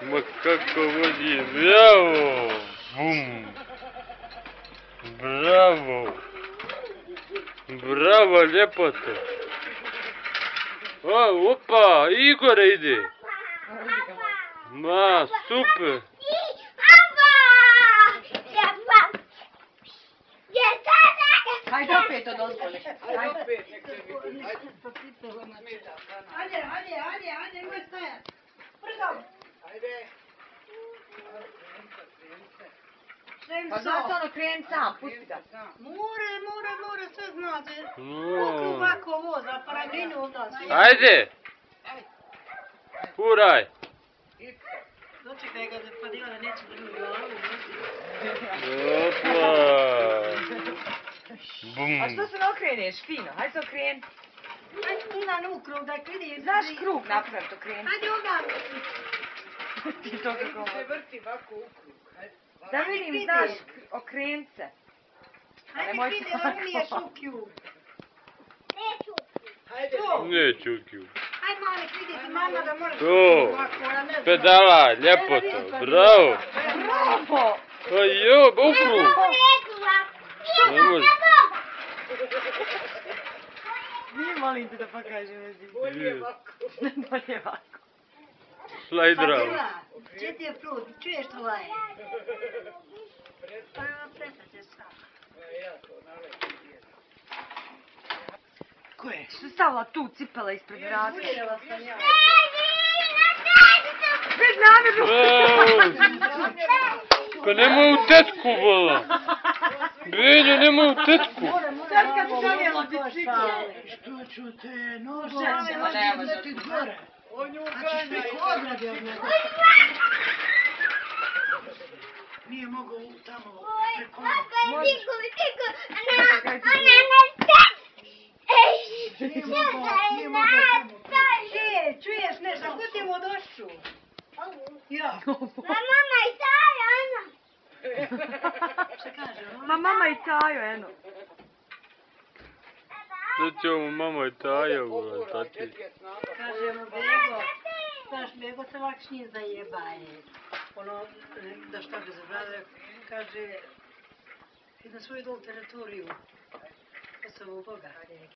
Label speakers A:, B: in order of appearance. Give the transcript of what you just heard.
A: Ma kako vodi, bravo! Bum! Bravo! Bravo, ljepoto! O, opa, Igore ide! Ma, super!
B: Hajde opet od ozgoli. Hajde opet, nek se vidi.
C: Ajde, nemoj stajati. Brzo.
B: Ajde.
C: Pa
B: znaš ono, kreni sam, pusti ga.
C: More, sve znate.
A: No.
C: Oko ovako voza, paragrinu od nas.
A: Ajde! Furaj!
C: Dočekaj ga, pa djela neće da mi glavu.
A: Opa! Bum!
B: A što se ne okreneš, fino? Hajde se okreni.
C: Ajde Milan u krug, da vidi.
B: Znaš krug napraviti, okreni.
C: Ajde ovdje.
B: Ti to kako
D: Se vrti ovako u krug.
B: da vidim, znaš, okreni se.
C: Ajde vidi, da umiješ ukju.
D: Hajde.
A: Neću ukju.
C: Ajde Malik, vidi ti mama da možeš
A: To.
C: ovako, ja ne znam.
A: Pedala, ljepoto, bravo!
B: Bravo!
A: Pa jo, ukru! Ne može.
B: Nije molim te da pokažem vezi.
D: Bolje ovako.
B: Bolje ovako.
A: Slajdra.
C: Padila, gdje ti je prut, čuješ to laje? Pa prestat će sam.
D: Ja to naletim.
B: Ko je? Što stavila tu cipela ispred vrata?
C: Budjela sam ja.
B: Bez namjerno!
A: Pa nemoj u tetku, vola. Benjo, nemoj u tetku.
B: Sad kad bi donijela bicikl.
C: Što ću te, nogo,
B: Žeće, ma ne može.
C: ti gore.
D: On nju
C: A ćeš
D: ganja
C: preko ograde od njega. Nije mogao tamo preko ograde. Nije mogao tamo. Čuješ nešto, ko ti mu došću? Ja. Šta kaže?
B: Ma mama i Tajo, eno.
A: Da će ovo mama i Taja, vola, tati.
C: Kaže mu Bego, znaš, Bego se lakšnije zajebaje. Ono, da šta bi zabrade, kaže, na svoju dolu teritoriju, Kosovo Boga,